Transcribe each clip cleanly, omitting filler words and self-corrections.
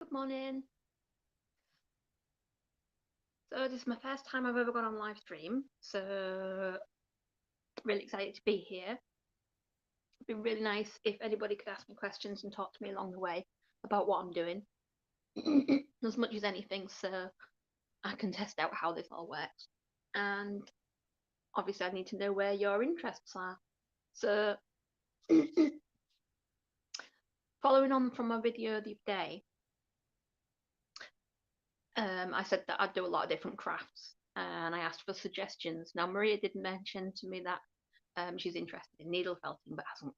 Good morning. So this is my first time I've ever gone on live stream, so really excited to be here. It'd be really nice if anybody could ask me questions and talk to me along the way about what I'm doing, as much as anything, so I can test out how this all works. And obviously I need to know where your interests are. So following on from my video the other day, I said that I'd do a lot of different crafts and I asked for suggestions. Now Maria did mention to me that she's interested in needle felting but hasn't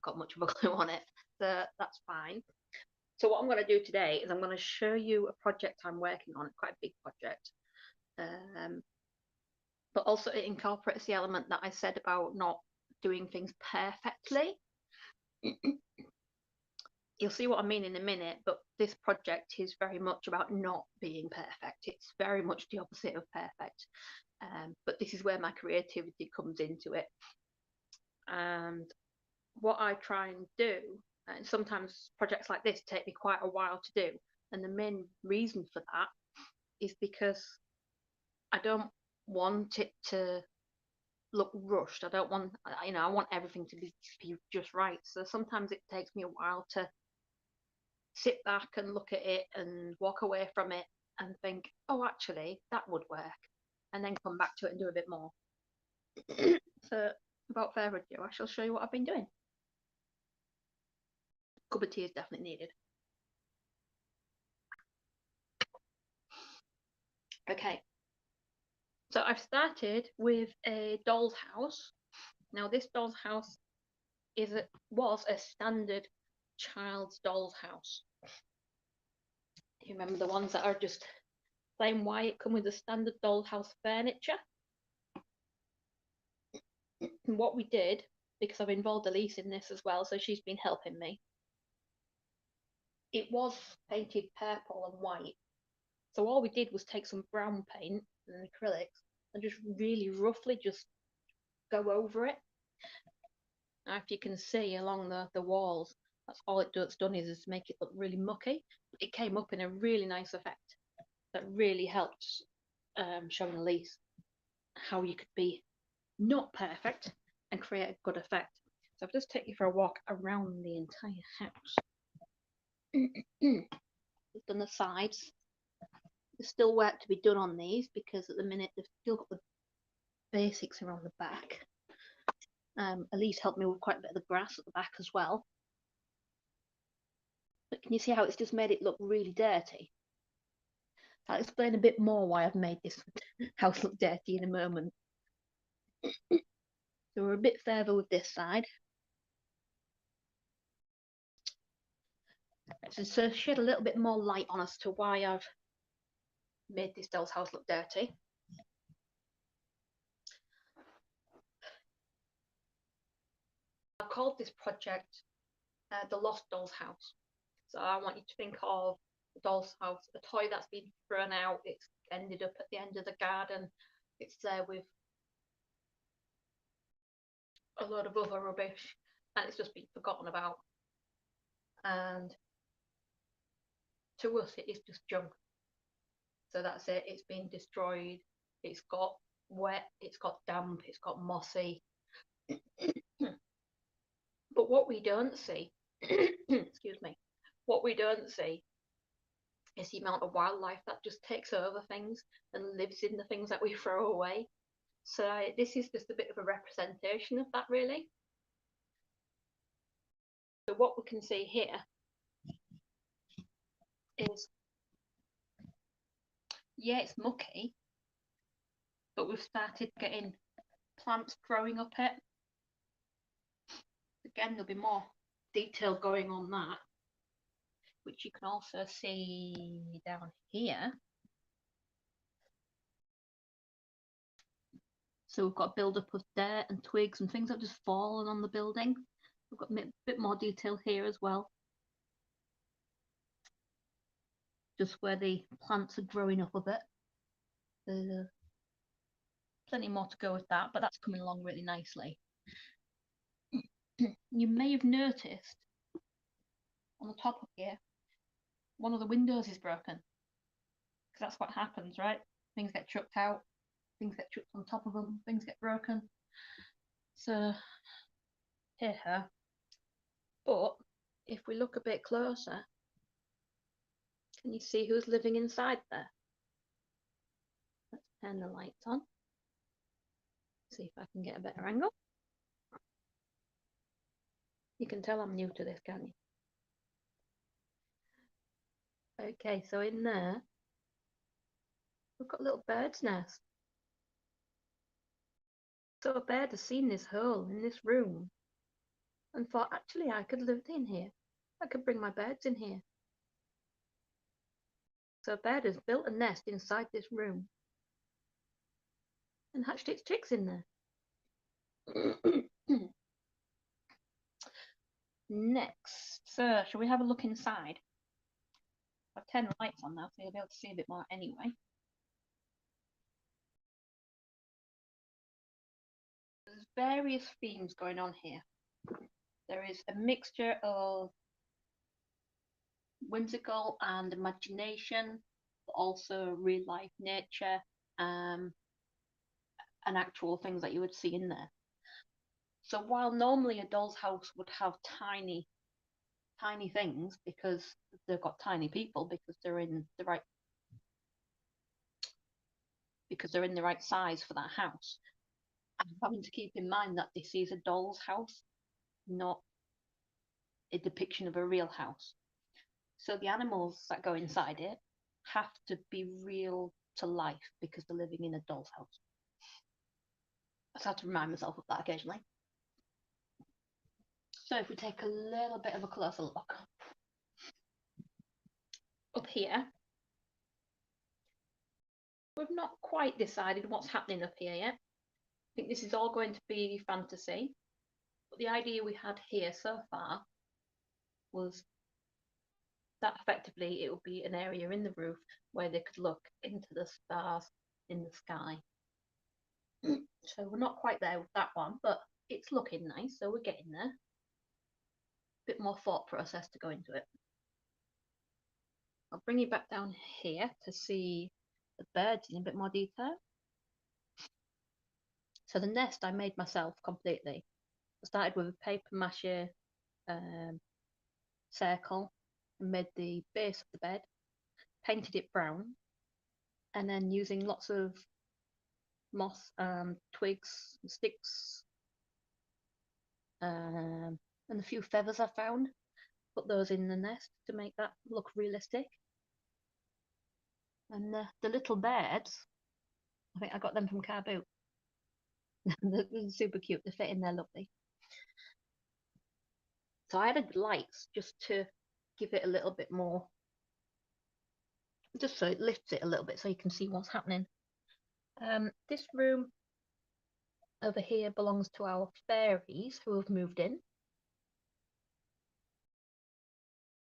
got much of a clue on it, so that's fine. So what I'm going to do today is I'm going to show you a project I'm working on. It's quite a big project, but also it incorporates the element that I said about not doing things perfectly. You'll see what I mean in a minute, but this project is very much about not being perfect. It's very much the opposite of perfect, but this is where my creativity comes into it. And what I try and do, and sometimes projects like this take me quite a while to do, and the main reason for that is because I don't want it to look rushed. I don't want, I want everything to be just right. So sometimes it takes me a while to sit back and look at it and walk away from it and think, oh, actually, that would work, and then come back to it and do a bit more. So without further ado, I shall show you what I've been doing. A cup of tea is definitely needed. Okay, so I've started with a doll's house. Now this doll's house was a standard child's doll's house. You remember the ones that are just plain white, come with the standard doll's house furniture? And what we did, because I've involved Elise in this as well, so she's been helping me, it was painted purple and white. So all we did was take some brown paint and acrylics and just really roughly just go over it. Now, if you can see along the walls, that's all it's done is make it look really mucky. It came up in a really nice effect that really helped showing Elise how you could be not perfect and create a good effect. So I've just taken you for a walk around the entire house. I've done the sides. There's still work to be done on these because at the minute they've still got the basics around the back. Elise helped me with quite a bit of the grass at the back as well. But can you see how it's just made it look really dirty? I'll explain a bit more why I've made this house look dirty in a moment. So we're a bit further with this side. So shed a little bit more light on as to why I've made this doll's house look dirty. I've called this project the Lost Doll's House. So I want you to think of the doll's house, a toy that's been thrown out. It's ended up at the end of the garden. It's there with a load of other rubbish and it's just been forgotten about. And to us, it is just junk. So that's it. It's been destroyed. It's got wet. It's got damp. It's got mossy. But what we don't see, excuse me, what we don't see is the amount of wildlife that just takes over things and lives in the things that we throw away. So this is just a bit of a representation of that, really. So what we can see here is, yeah, it's mucky, but we've started getting plants growing up it. Again, there'll be more detail going on that, which you can also see down here. So we've got a build-up of dirt and twigs and things that have just fallen on the building. We've got a bit more detail here as well. Just where the plants are growing up a bit. There's plenty more to go with that, but that's coming along really nicely. You may have noticed on the top of here, one of the windows is broken. Because that's what happens, right? Things get chucked out, things get chucked on top of them, things get broken. So, here. But if we look a bit closer, can you see who's living inside there? Let's turn the lights on. See if I can get a better angle. You can tell I'm new to this, can't you? Okay, so in there, we've got a little bird's nest. So a bird has seen this hole in this room and thought, actually, I could live in here. I could bring my birds in here. So a bird has built a nest inside this room and hatched its chicks in there. Next, so shall we have a look inside? I've turned the lights on now, so you'll be able to see a bit more anyway. There's various themes going on here. There is a mixture of whimsical and imagination, but also real life nature, and actual things that you would see in there. So while normally a doll's house would have tiny things because they've got tiny people, because they're in the right size for that house, I'm having to keep in mind that this is a doll's house, not a depiction of a real house. So the animals that go inside it have to be real to life because they're living in a doll's house. I just have to remind myself of that occasionally. So if we take a little bit of a closer look up here, we've not quite decided what's happening up here yet. I think this is all going to be fantasy, but the idea we had here so far was that effectively it would be an area in the roof where they could look into the stars in the sky. So we're not quite there with that one, but it's looking nice, so we're getting there. Bit more thought process to go into it. I'll bring you back down here to see the birds in a bit more detail. So the nest I made myself completely. I started with a paper mache circle and made the base of the bed, painted it brown, and then using lots of moss, twigs, and sticks, and a few feathers I found, put those in the nest to make that look realistic. And the little birds, I think I got them from Car Boot. They're super cute, they fit in there lovely. So I added lights just to give it a little bit more, just so it lifts it a little bit so you can see what's happening. This room over here belongs to our fairies who have moved in.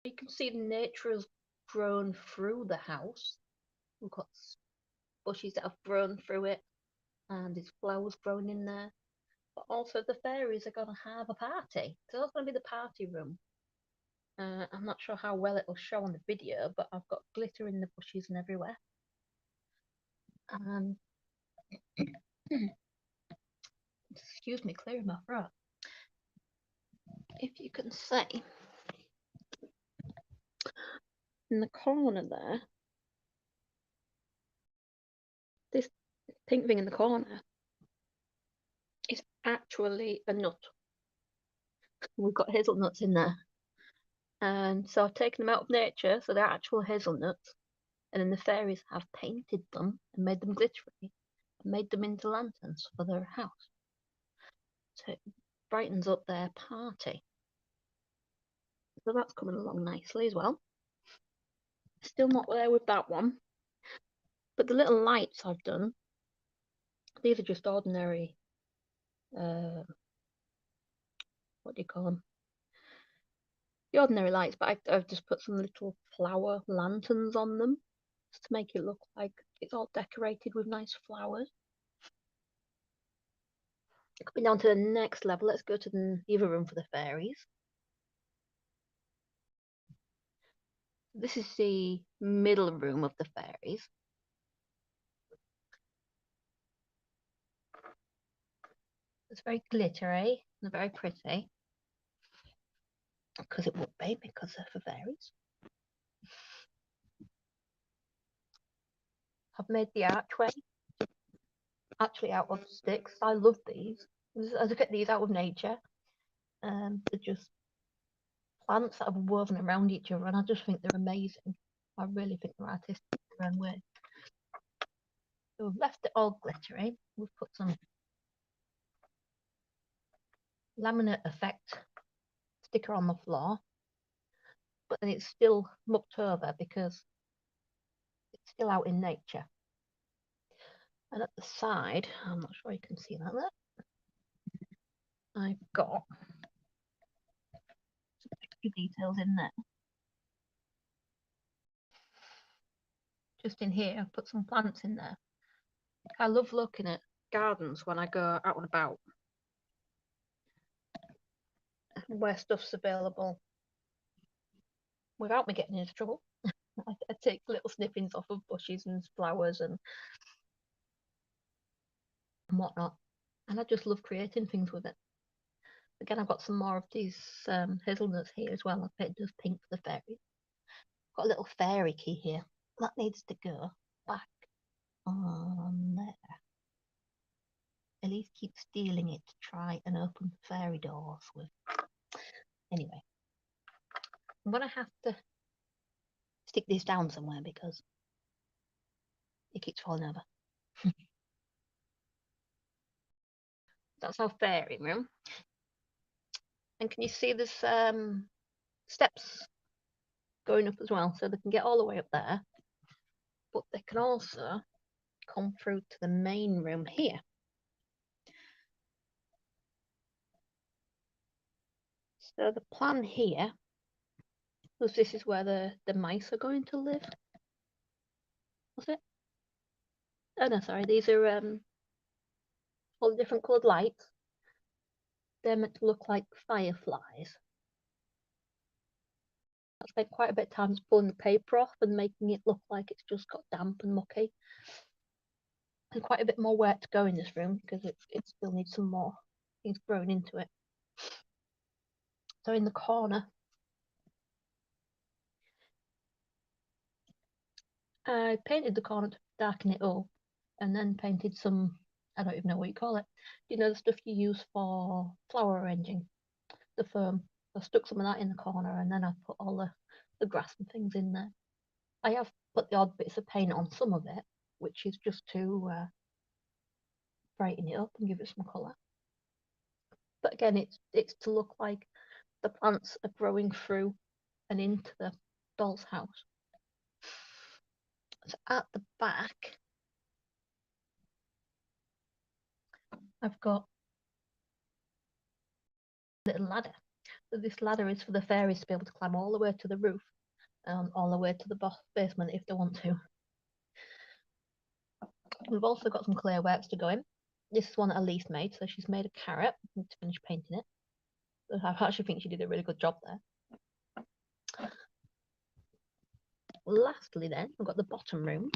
You can see the nature has grown through the house. We've got bushes that have grown through it, and there's flowers growing in there. But also the fairies are going to have a party. So that's going to be the party room. I'm not sure how well it'll show on the video, but I've got glitter in the bushes and everywhere. Excuse me, clearing my throat. If you can see, in the corner there, this pink thing in the corner is actually a nut. We've got hazelnuts in there. And so I've taken them out of nature, so they're actual hazelnuts. And then the fairies have painted them and made them glittery and made them into lanterns for their house. So it brightens up their party. So that's coming along nicely as well. Still not there with that one. But the little lights I've done, these are just ordinary, what do you call them? The ordinary lights, but I've just put some little flower lanterns on them just to make it look like it's all decorated with nice flowers. Coming down to the next level, let's go to the other room for the fairies. This is the middle room of the fairies. It's very glittery and very pretty. Because it would be, because they're for fairies. I've made the archway actually out of sticks. I love these. I get these out of nature. They're just plants that I've woven around each other, and I just think they're amazing. I really think they're artistic in their own way. So we've left it all glittery. We've put some laminate effect sticker on the floor, but then it's still mucked over because it's still out in nature. And at the side, I'm not sure you can see that there, I've got some extra details in there. Just in here, I've put some plants in there. I love looking at gardens when I go out and about, where stuff's available without me getting into trouble. I take little snippings off of bushes and flowers and whatnot, and I just love creating things with it. Again, I've got some more of these hazelnuts here as well. I've painted just pink for the fairies. Got a little fairy key here. That needs to go back on there. Elise keeps stealing it to try and open fairy doors with. Anyway, I'm gonna have to stick this down somewhere because it keeps falling over. That's our fairy room. And can you see there's steps going up as well, so they can get all the way up there, but they can also come through to the main room here. So the plan here was this is where the mice are going to live. Was it? Oh no, sorry, these are all the different coloured lights. They're meant to look like fireflies. I spent quite a bit of time pulling the paper off and making it look like it's just got damp and mucky. And quite a bit more work to go in this room because it still needs some more things grown into it. So in the corner, I painted the corner to darken it up and then painted some, I don't even know what you call it. You know, the stuff you use for flower arranging, the foam. I stuck some of that in the corner and then I put all the grass and things in there. I have put the odd bits of paint on some of it, which is just to brighten it up and give it some colour. But again, it's to look like the plants are growing through and into the doll's house. So at the back, I've got a little ladder. So this ladder is for the fairies to be able to climb all the way to the roof, all the way to the basement if they want to. We've also got some clear works to go in. This is one that Elise made, so she's made a carrot. I need to finish painting it. I actually think she did a really good job there. Lastly then, we've got the bottom room.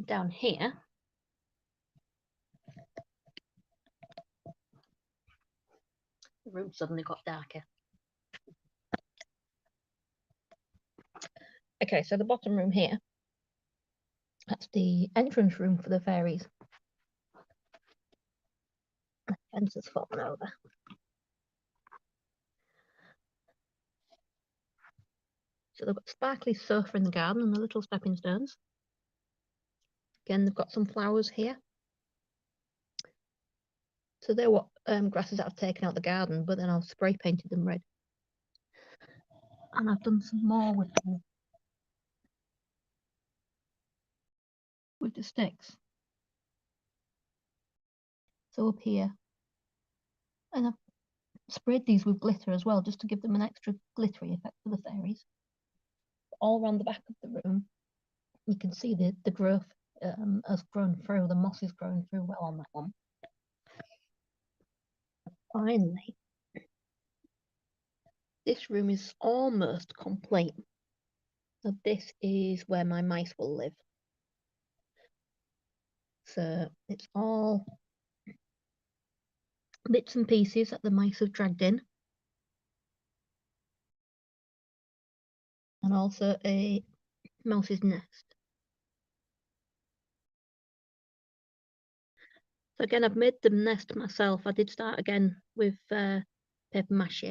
Down here, the room suddenly got darker. Okay, so the bottom room here, that's the entrance room for the fairies. The fence has fallen over. So they've got sparkly sofa in the garden and the little stepping stones. Again, they've got some flowers here. So they're what grasses that I've taken out the garden, but then I've spray painted them red. And I've done some more with the sticks. So up here, and I've sprayed these with glitter as well, just to give them an extra glittery effect for the fairies. All around the back of the room, you can see the growth has grown through, the moss is growing through well on that one. Finally, this room is almost complete. So this is where my mice will live. So it's all bits and pieces that the mice have dragged in. And also a mouse's nest. So again, I've made the nest myself. I did start again with paper mache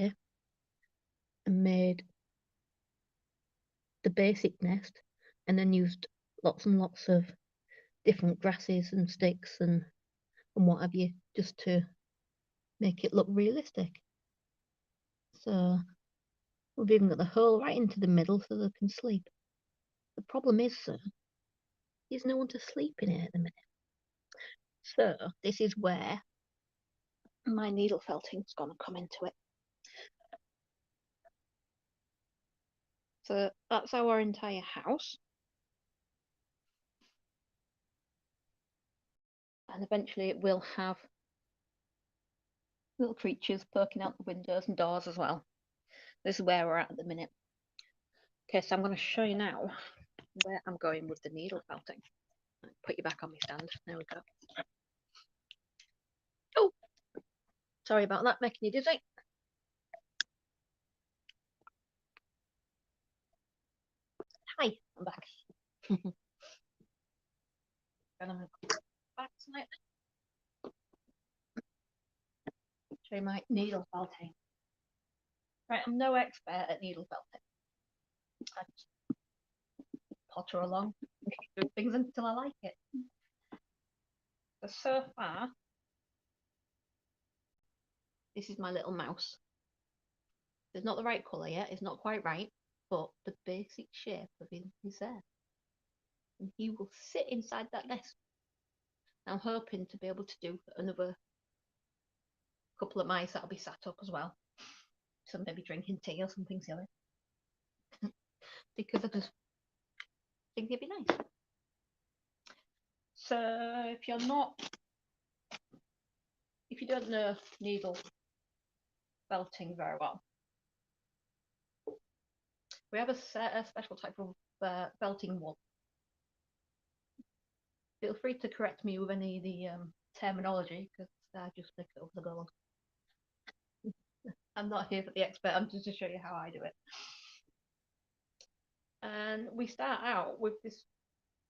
and made the basic nest, and then used lots and lots of different grasses and sticks and what have you, just to make it look realistic. So we've even got the hole right into the middle so they can sleep. The problem is, sir, there's no one to sleep in it at the minute. So this is where my needle felting's gonna come into it. So that's our entire house. And eventually it will have little creatures poking out the windows and doors as well. This is where we're at the minute. Okay, so I'm going to show you now where I'm going with the needle felting. Put you back on my stand. There we go. Oh, sorry about that, making you dizzy. Hi, I'm back. Gonna move back slightly. Show you my needle felting. Right, I'm no expert at needle felting. I just potter along and keep doing things until I like it. So far, this is my little mouse. It's not the right colour yet, it's not quite right, but the basic shape of him is there. And he will sit inside that nest. I'm hoping to be able to do another couple of mice that'll be sat up as well. So maybe drinking tea or something silly. Because I just think it'd be nice. So if you don't know needle felting very well, we have a special type of felting wool. Feel free to correct me with any of the terminology, because I just make it up as I go along. I'm not here for the expert, I'm just to show you how I do it. And we start out with this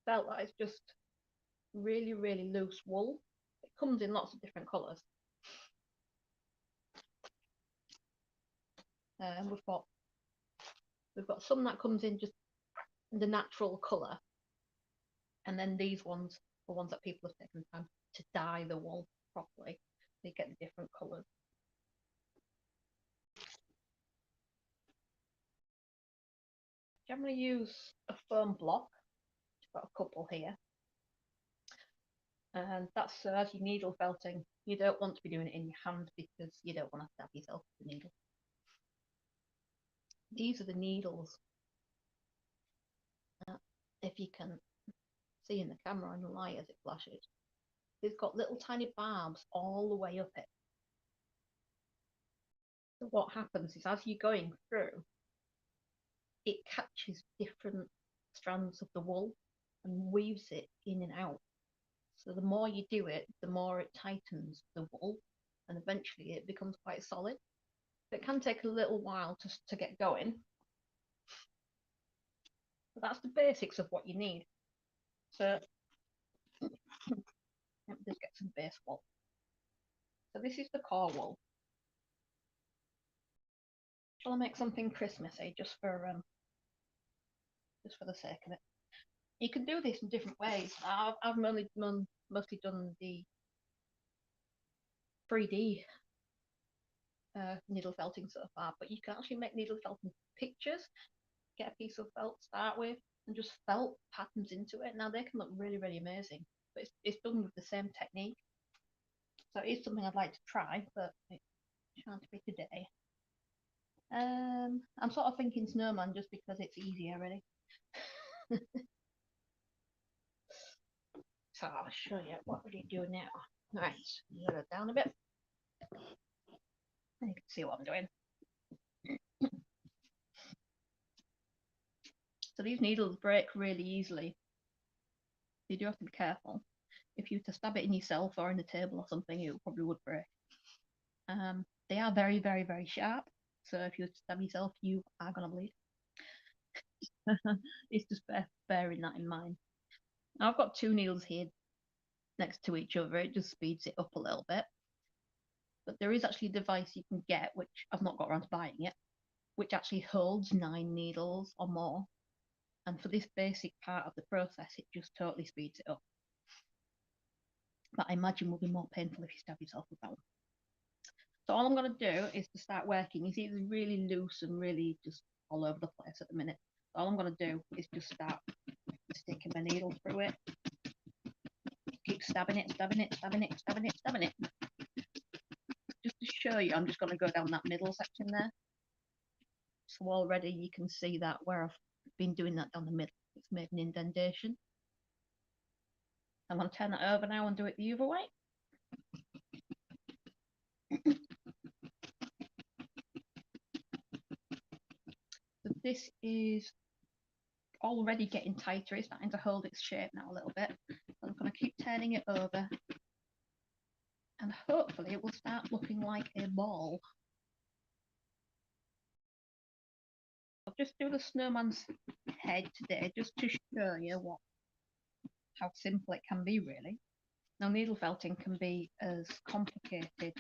felt that is just really, really loose wool. It comes in lots of different colours. We've got some that comes in just the natural colour, and then these ones are ones that people have taken time to dye the wool properly. They get the different colours. Generally use a foam block. I've got a couple here. And that's so as you're needle felting, you don't want to be doing it in your hand because you don't want to stab yourself with the needle. These are the needles. If you can see in the camera and the light as it flashes, they've got little tiny barbs all the way up it. So what happens is as you're going through, it catches different strands of the wool and weaves it in and out. So the more you do it, the more it tightens the wool, and eventually it becomes quite solid. It can take a little while to get going. But that's the basics of what you need. So let me just get some base wool. So this is the core wool. Shall I make something Christmassy just for the sake of it? You can do this in different ways. I've mostly done the 3D needle felting so far, but you can actually make needle felting pictures. Get a piece of felt to start with and just felt patterns into it. Now they can look really, really amazing, but it's done with the same technique. So it is something I'd like to try, but it shan't be today. I'm sort of thinking snowman just because it's easier, really. So I'll show you what we do now. Right, lower it down a bit. You can see what I'm doing. So these needles break really easily. You do have to be careful. If you were to stab it in yourself or in a table or something, it probably would break. They are very, very, very sharp. So if you were to stab yourself, you are going to bleed. It's just bearing that in mind. Now, I've got two needles here next to each other. It just speeds it up a little bit. But there is actually a device you can get, which I've not got around to buying yet, which actually holds 9 needles or more. And for this basic part of the process, it just totally speeds it up. But I imagine will be more painful if you stab yourself with that one. So all I'm going to do is to start working. You see, it's really loose and really just all over the place at the minute. So all I'm going to do is just start sticking my needle through it. Keep stabbing it, stabbing it, stabbing it, stabbing it, stabbing it. Just to show you, I'm just going to go down that middle section there. So already you can see that where I've been doing that down the middle, it's made an indentation. I'm going to turn that over now and do it the other way. So this is already getting tighter. It's starting to hold its shape now a little bit. So I'm going to keep turning it over and hopefully it will start looking like a ball. I'll just do the snowman's head today just to show you how simple it can be, really. Now, needle felting can be as complicated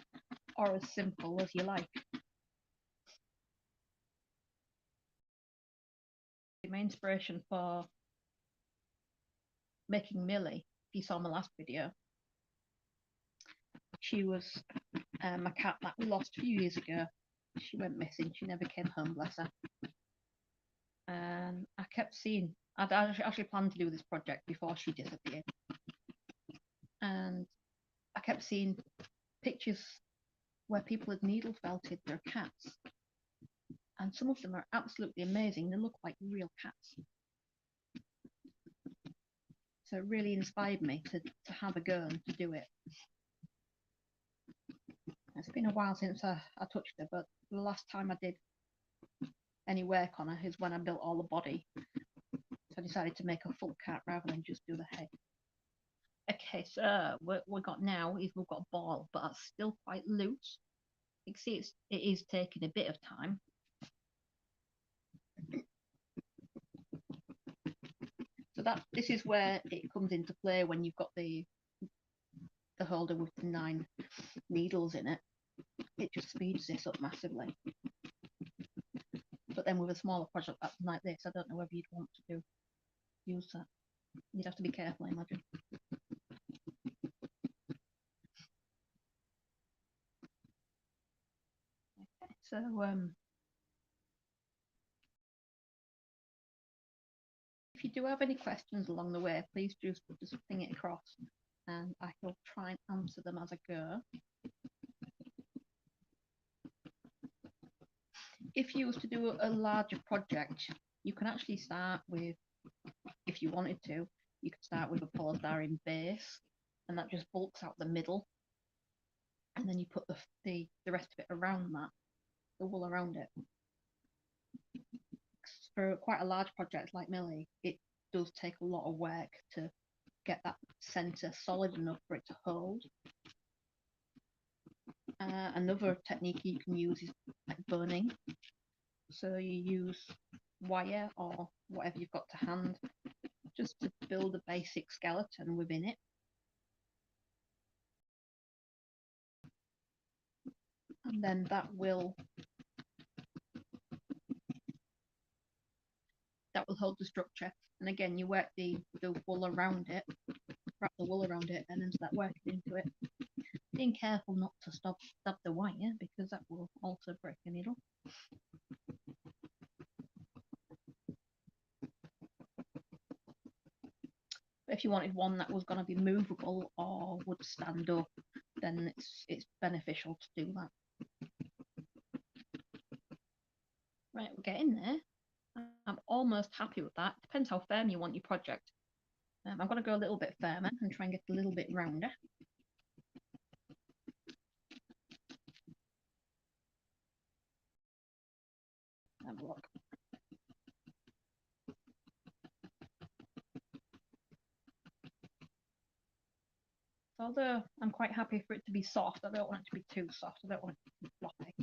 or as simple as you like. My inspiration for making Millie, if you saw my last video, she was a cat that we lost a few years ago. She went missing. She never came home, bless her. And I kept seeing, I'd actually planned to do this project before she disappeared. And I kept seeing pictures where people had needle felted their cats. And some of them are absolutely amazing. They look like real cats. So it really inspired me to have a go and to do it. It's been a while since I touched her, but the last time I did any work on her is when I built all the body. So I decided to make a full cat rather than just do the head. Okay, so what we've got now is we've got a ball, but it's still quite loose. You can see it is taking a bit of time. So this is where it comes into play when you've got the holder with the 9 needles in it. It just speeds this up massively. But then with a smaller project like this, I don't know whether you'd want to use that. You'd have to be careful, I imagine. Okay, so if you do have any questions along the way, please just ping it across and I will try and answer them as I go. If you was to do a larger project, you can actually start with, if you wanted to, you could start with a polystyrene base and that just bulks out the middle. And then you put the rest of it around that, the wool around it. For quite a large project like Millie, it does take a lot of work to get that centre solid enough for it to hold. Another technique you can use is like boning. So you use wire or whatever you've got to hand just to build a basic skeleton within it. And then that will hold the structure. And again, you work the wool around it, wrap the wool around it, and then start working into it. Being careful not to stab the wire because that will also break the needle. But if you wanted one that was going to be movable or would stand up, then it's beneficial to do that. Right, we're getting there. I'm almost happy with that. Depends how firm you want your project. I'm going to go a little bit firmer and try and get a little bit rounder. Have a look. Although I'm quite happy for it to be soft, I don't want it to be too soft. I don't want it to be floppy.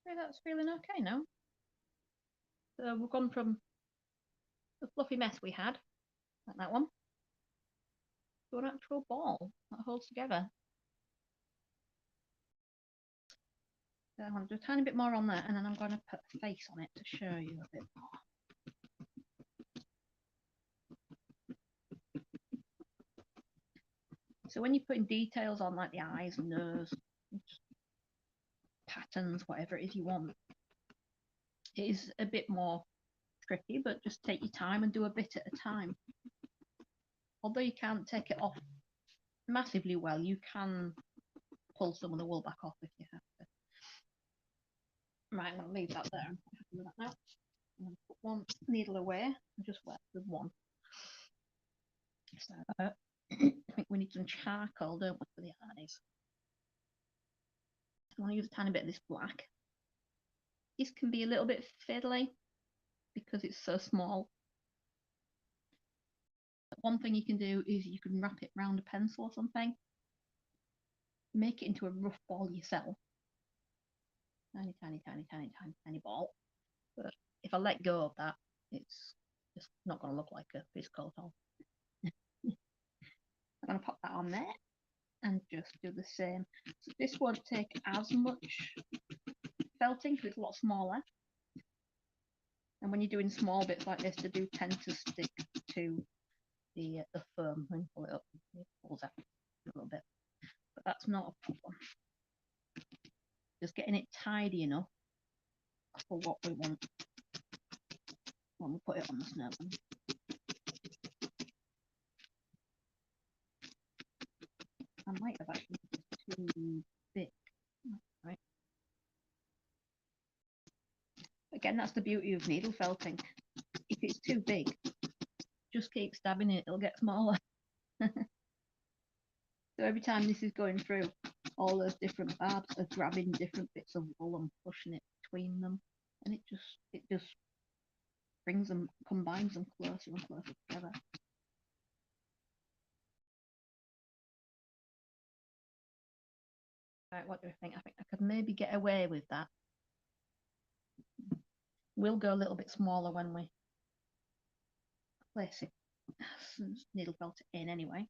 Okay, that's feeling okay now. So we've gone from the fluffy mess we had, like that one, to an actual ball that holds together. So I'm going to do a tiny bit more on there, and then I'm going to put a face on it to show you a bit more. So when you're putting details on, like the eyes and nose, patterns, whatever it is you want, it is a bit more tricky, but just take your time and do a bit at a time. Although you can't take it off massively well, you can pull some of the wool back off if you have to. Right, I'm going to leave that there. I'm happy with that now. I'm going to put one needle away and just work with one. So I think we need some charcoal, don't we, for the eyes. I want to use a tiny bit of this black. This can be a little bit fiddly because it's so small. But one thing you can do is you can wrap it around a pencil or something. Make it into a rough ball yourself. Tiny, tiny, tiny, tiny, tiny, tiny ball. But if I let go of that, it's just not going to look like a fish coat at all. I'm going to pop that on there and just do the same. So this won't take as much felting because it's a lot smaller. And when you're doing small bits like this, they do tend to stick to the foam when you pull it up. It pulls out a little bit, but that's not a problem. Just getting it tidy enough for what we want when we put it on the snow. I might have actually too big. Right. Again, that's the beauty of needle felting. If it's too big, just keep stabbing it, it'll get smaller. So every time this is going through, all those different barbs are grabbing different bits of wool and pushing it between them, and it just brings them, combines them closer and closer together. Right, what do I think? I think I could maybe get away with that. We'll go a little bit smaller when we place it, needle felt it in anyway.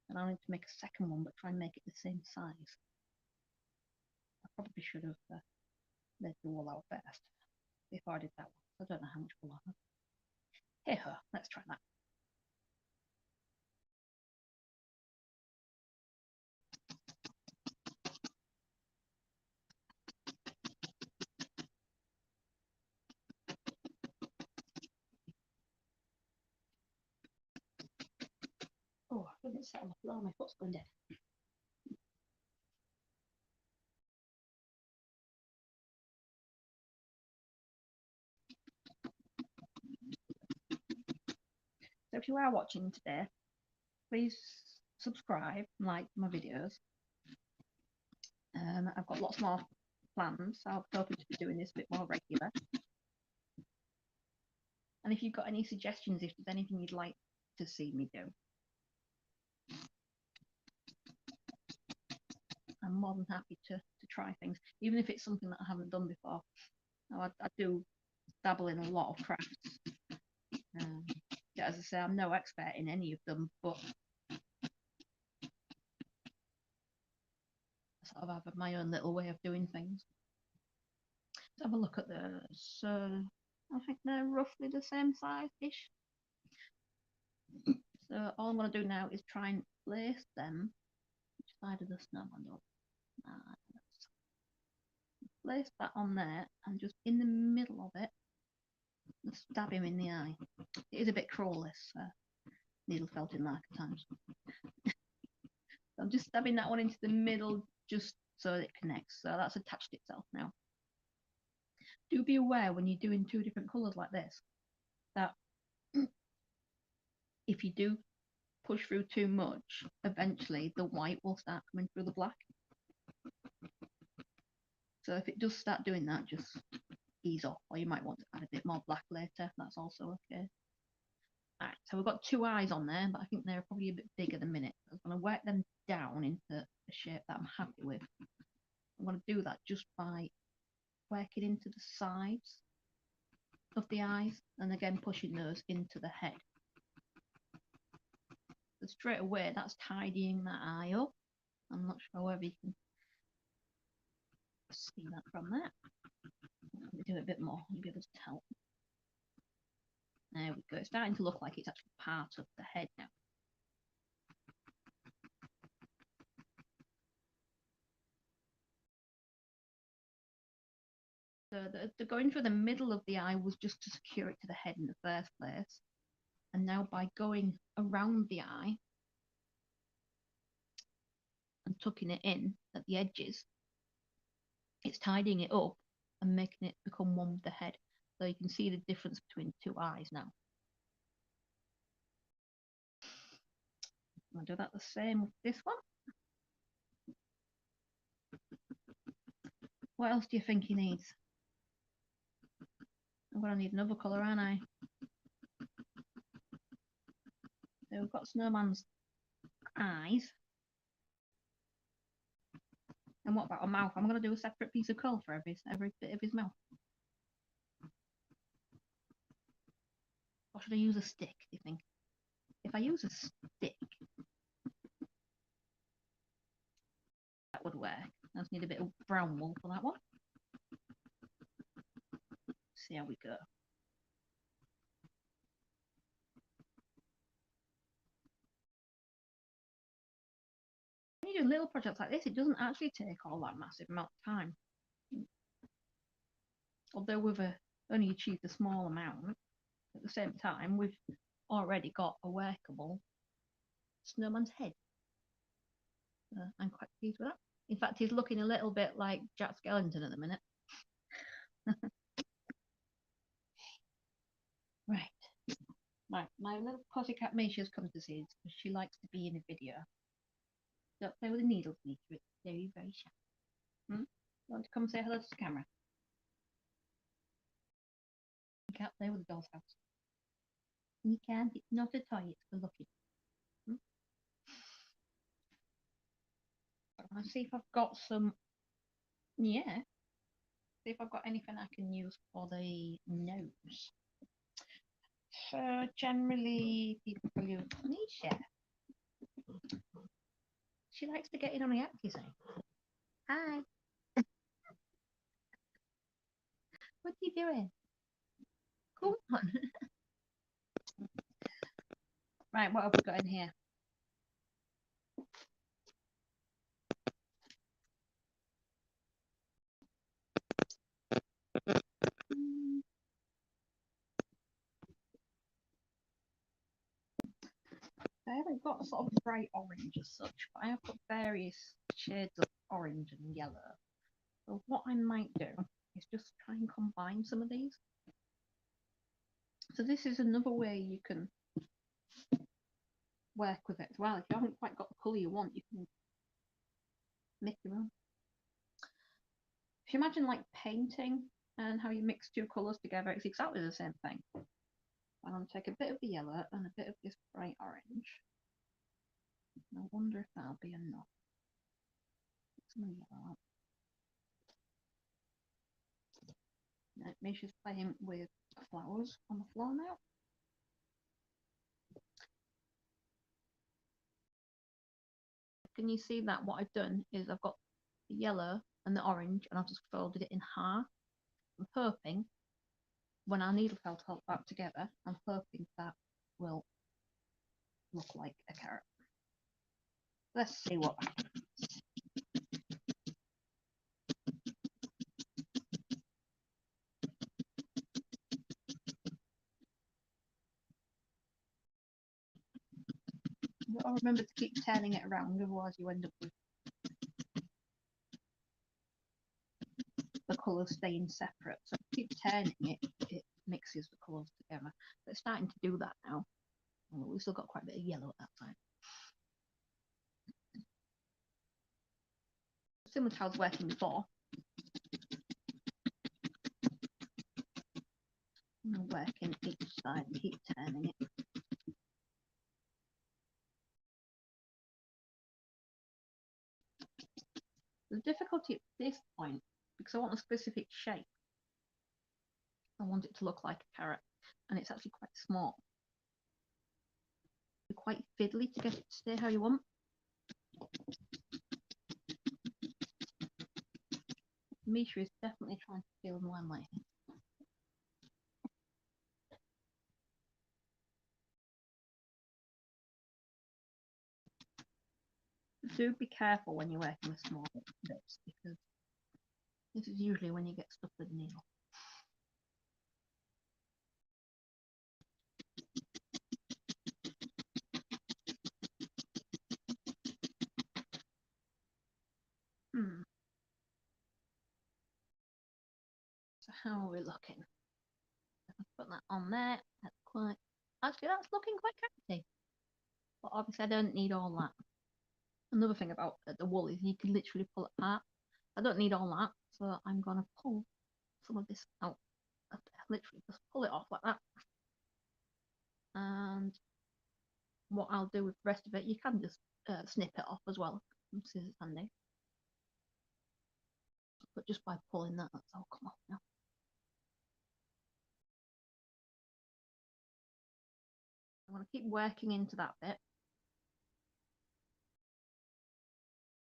And I'll need to make a second one, but try and make it the same size. I probably should have made the wool out first before I did that one. I don't know how much wool I have. Hey ho, let's try that. Oh, I didn't sit on the floor, my foot's going dead. So if you are watching today, please subscribe and like my videos. I've got lots more plans, so I'll be hoping to be doing this a bit more regular. And if you've got any suggestions, if there's anything you'd like to see me do, I'm more than happy to try things, even if it's something that I haven't done before. Now, I do dabble in a lot of crafts. As I say, I'm no expert in any of them, but I sort of have my own little way of doing things. Let's have a look at those. So I think they're roughly the same size-ish. So all I'm going to do now is try and place them. Which side of the snowman up? Place that on there, and just in the middle of it, stab him in the eye. It is a bit cruel, this needle felting like at times. So I'm just stabbing that one into the middle just so it connects. So that's attached itself now. Do be aware when you're doing two different colours like this, that if you do push through too much, eventually the white will start coming through the black. So if it does start doing that, just ease off, or you might want to add a bit more black later. That's also okay. Alright, so we've got two eyes on there, but I think they're probably a bit big at the minute. I'm going to work them down into a shape that I'm happy with. I'm going to do that just by working into the sides of the eyes, and again pushing those into the head. So straight away, that's tidying that eye up. I'm not sure whether you can see that from there. Let me do it a bit more, you'll be able to tell. There we go. It's starting to look like it's actually part of the head now. So the going through the middle of the eye was just to secure it to the head in the first place. And now by going around the eye and tucking it in at the edges, it's tidying it up and making it become one with the head. So you can see the difference between the two eyes now. I'll do that the same with this one. What else do you think he needs? I'm going to need another colour, aren't I? So we've got Snowman's eyes. And what about a mouth? I'm going to do a separate piece of colour for every bit of his mouth. Or should I use a stick, do you think? If I use a stick, that would work. I just need a bit of brown wool for that one. See how we go. When you do little projects like this, it doesn't actually take all that massive amount of time. Although we've only achieved a small amount, at the same time, we've already got a workable snowman's head. I'm quite pleased with that. In fact, he's looking a little bit like Jack Skellington at the minute. Right, my little pussycat Misha has come to see us because she likes to be in a video. Don't play with the needles, Misha. It's very, very sharp. You want to come say hello to the camera? You can't play with the doll's house. You can. It's not a toy. It's for looking. I'll see if I've got some. Yeah. See if I've got anything I can use for the nose. So generally, people use Misha. She likes to get in on the act, you say. Hi. What are you doing? Come on. Right, what have we got in here? I haven't got a sort of bright orange as such, but I have got various shades of orange and yellow. So what I might do is just try and combine some of these. So this is another way you can work with it as well. If you haven't quite got the colour you want, you can make your own. If you imagine like painting and how you mix two colours together, it's exactly the same thing. I'm going to take a bit of the yellow and a bit of this bright orange. I wonder if that'll be enough. Some of the yellow. Now, Misha's playing with flowers on the floor now. Can you see that what I've done is I've got the yellow and the orange and I've just folded it in half. I'm hoping when our needle felt all back together, I'm hoping that will look like a carrot. Let's see what happens. I'll remember to keep turning it around, otherwise you end up with the colours staying separate. So keep turning it, it mixes the colours together. But it's starting to do that now. Oh, we've still got quite a bit of yellow at that side. Similar to how I was working before. I'm working each side, keep turning it. The difficulty at this point, because I want a specific shape, I want it to look like a carrot, and it's actually quite small. It's quite fiddly to get it to stay how you want. Misha is definitely trying to feel more like it. Do be careful when you're working with small bits, because this is usually when you get stuck with the needle. So how are we looking? Put that on there. That's quite. Actually, that's looking quite carroty. But obviously, I don't need all that. Another thing about the wool is you can literally pull it apart. I don't need all that, so I'm gonna pull some of this out. Literally, just pull it off like that. And what I'll do with the rest of it, you can just snip it off as well. Scissors handy. But just by pulling that, that's all come off now. I want to keep working into that bit.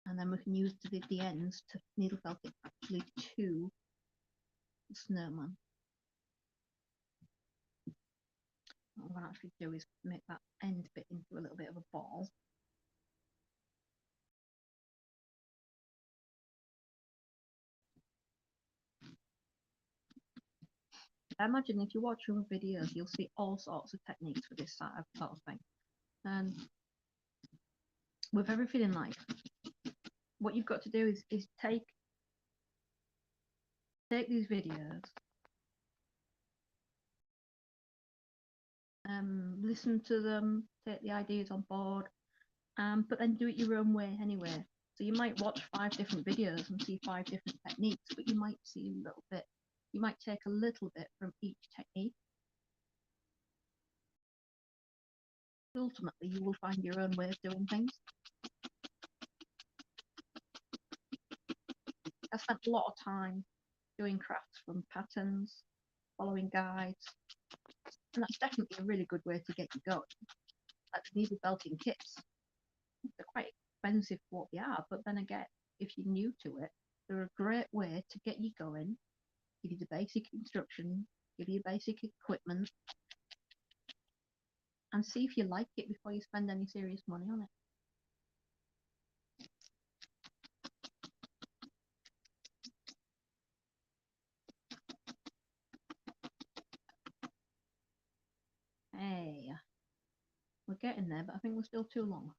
And then we can use the ends to needle felt it actually to the snowman. What I'm going to actually do is make that end bit into a little bit of a ball. I imagine if you watch other videos, you'll see all sorts of techniques for this sort of thing. And with everything in life, what you've got to do is take these videos, listen to them, take the ideas on board, but then do it your own way anyway. So you might watch 5 different videos and see 5 different techniques, but you might see a little bit, you might take a little bit from each technique. Ultimately, you will find your own way of doing things. I spent a lot of time doing crafts from patterns, following guides, and that's definitely a really good way to get you going. Like needle felting kits, they're quite expensive for what they are, but then again, if you're new to it, they're a great way to get you going, give you the basic instructions, give you basic equipment, and see if you like it before you spend any serious money on it. Hey, we're getting there, but I think we're still too long.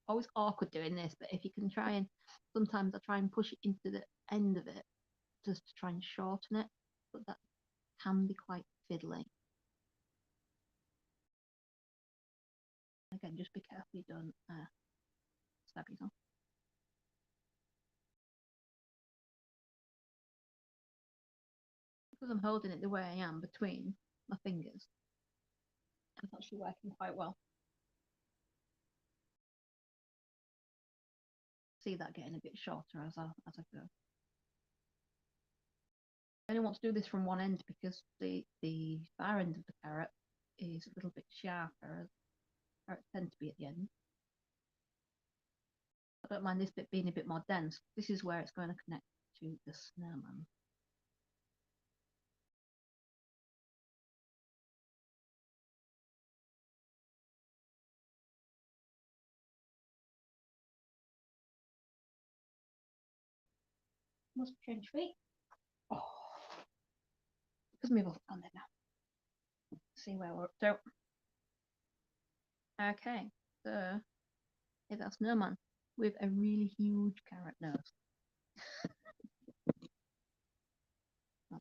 Always awkward doing this, but if you can try and, sometimes I try and push it into the end of it just to try and shorten it, but that can be quite fiddly. Again, just be careful you don't stab yourself. Because I'm holding it the way I am between my fingers, it's actually working quite well. See that getting a bit shorter as I go. I only want to do this from one end because the far end of the carrot is a little bit sharper, as carrots tend to be at the end. I don't mind this bit being a bit more dense. This is where it's going to connect to the snowman. Must change feet. Oh, let's move on there now. See where we're up to. Okay, so here's our snowman with a really huge carrot nose.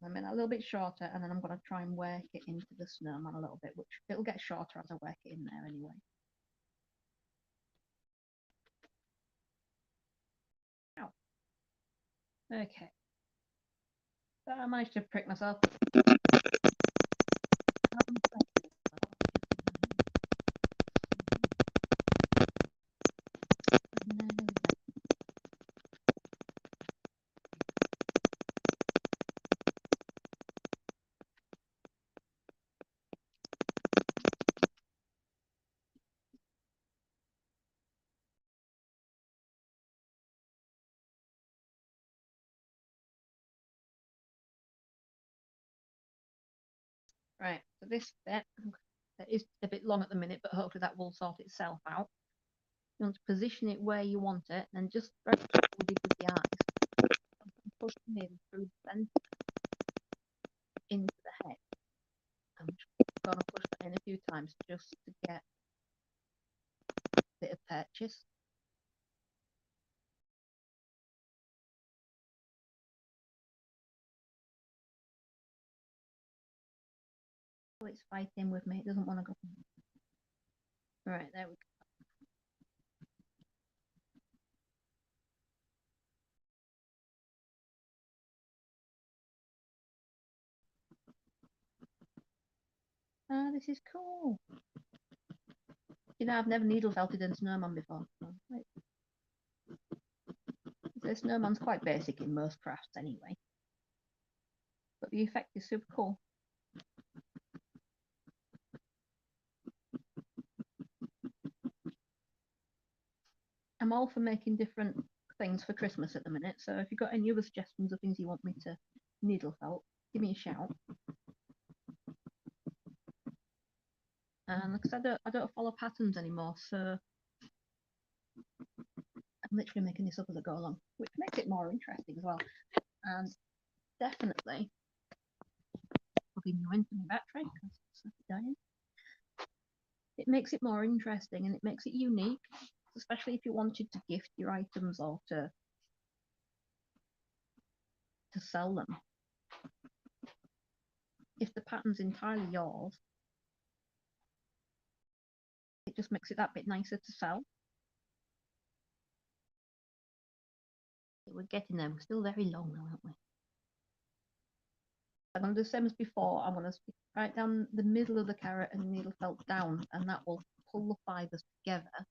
I mean, a little bit shorter, and then I'm going to try and work it into the snowman a little bit, which it'll get shorter as I work it in there anyway. Ow. Okay. So I managed to prick myself. Right, so this bit is a bit long at the minute, but hopefully that will sort itself out. You want to position it where you want it, and just very with the eyes, push the needle through the centre into the head. I'm just going to push that in a few times just to get a bit of purchase. So it's fighting with me, it doesn't want to go. Right, there we go. Ah, this is cool. You know, I've never needle felted in snowman before. So, right. The snowman's quite basic in most crafts anyway. But the effect is super cool. I'm all for making different things for Christmas at the minute. So if you've got any other suggestions of things you want me to needle felt, give me a shout. Because I don't follow patterns anymore, so I'm literally making this up as I go along, which makes it more interesting as well. And definitely plugging you into my battery because it's dying. It makes it more interesting and it makes it unique, especially if you wanted to gift your items or to sell them. If the pattern's entirely yours, it just makes it that bit nicer to sell. We're getting there. We're still very long though, aren't we? I'm going to do the same as before. I'm going to stick right down the middle of the carrot and needle felt down, and that will pull the fibres together.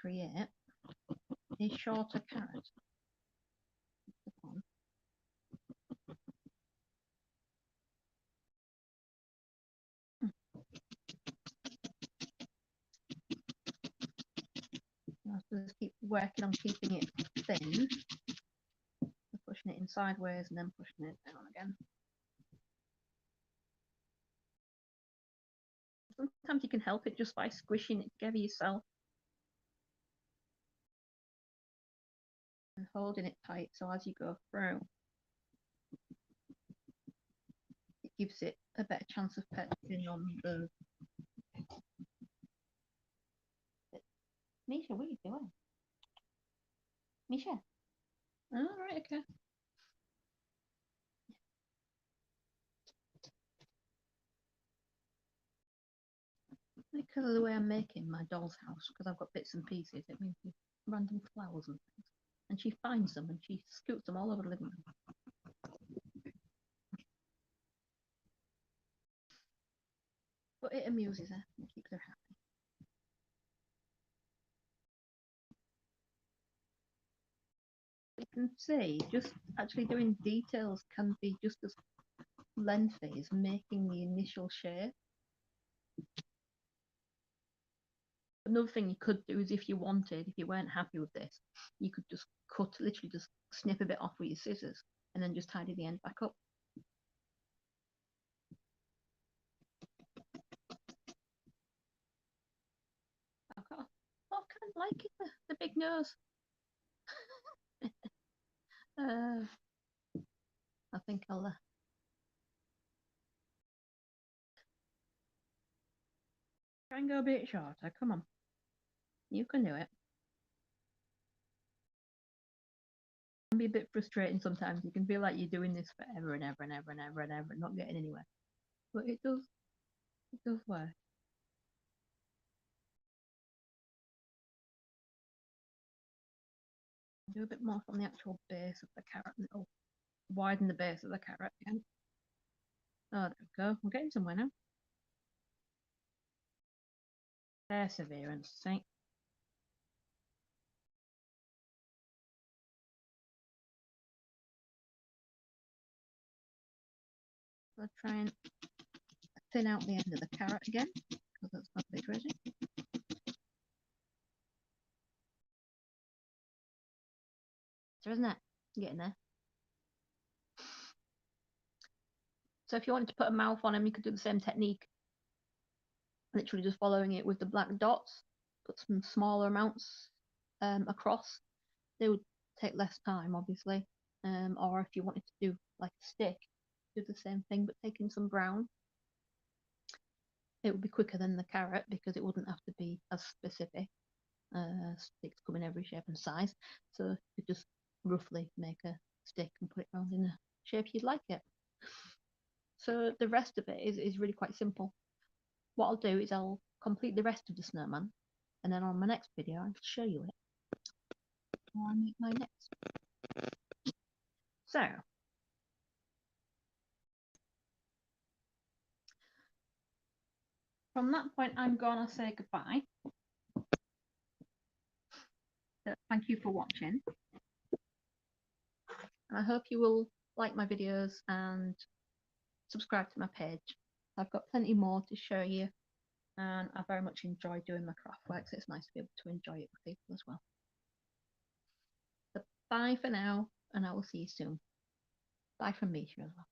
Create a shorter carrot. So just keep working on keeping it thin, pushing it in sideways and then pushing it down again. Sometimes you can help it just by squishing it together yourself and holding it tight, so as you go through, it gives it a better chance of purchasing on the. Misha, what are you doing? Misha? Oh, right, okay. Because of the way I'm making my doll's house, because I've got bits and pieces, it means random flowers and things. And she finds them and she scoots them all over the living room. But it amuses her and keeps her happy. You can see just actually doing details can be just as lengthy as making the initial shape. Another thing you could do is if you wanted, if you weren't happy with this, you could just cut, literally just snip a bit off with your scissors and then just tidy the end back up. I've got, I kind of like it, the big nose. I think I'll try and go a bit shorter. Come on, you can do it. can be a bit frustrating sometimes. You can feel like you're doing this forever and ever and ever and ever and ever, not getting anywhere. But it does work. Do a bit more from the actual base of the carrot, and it'll widen the base of the carrot again. Oh, there we go. We're getting somewhere now. Perseverance, see? I'll try and thin out the end of the carrot again, because that's not a bit ready. So isn't it? Getting there. So if you wanted to put a mouth on them, you could do the same technique. Literally just following it with the black dots, put some smaller amounts across. They would take less time, obviously. Or if you wanted to do like a stick, do the same thing, but taking some brown. It would be quicker than the carrot because it wouldn't have to be as specific. Sticks come in every shape and size, so you could just roughly make a stick and put it around in the shape you'd like it. So the rest of it is really quite simple. What I'll do is I'll complete the rest of the snowman, and then on my next video I'll show you it before I make my next. So from that point I'm gonna say goodbye. So thank you for watching, and I hope you will like my videos and subscribe to my page. I've got plenty more to show you, and I very much enjoy doing my craft work, so it's nice to be able to enjoy it with people as well. So bye for now, and I will see you soon. Bye from Misha as well.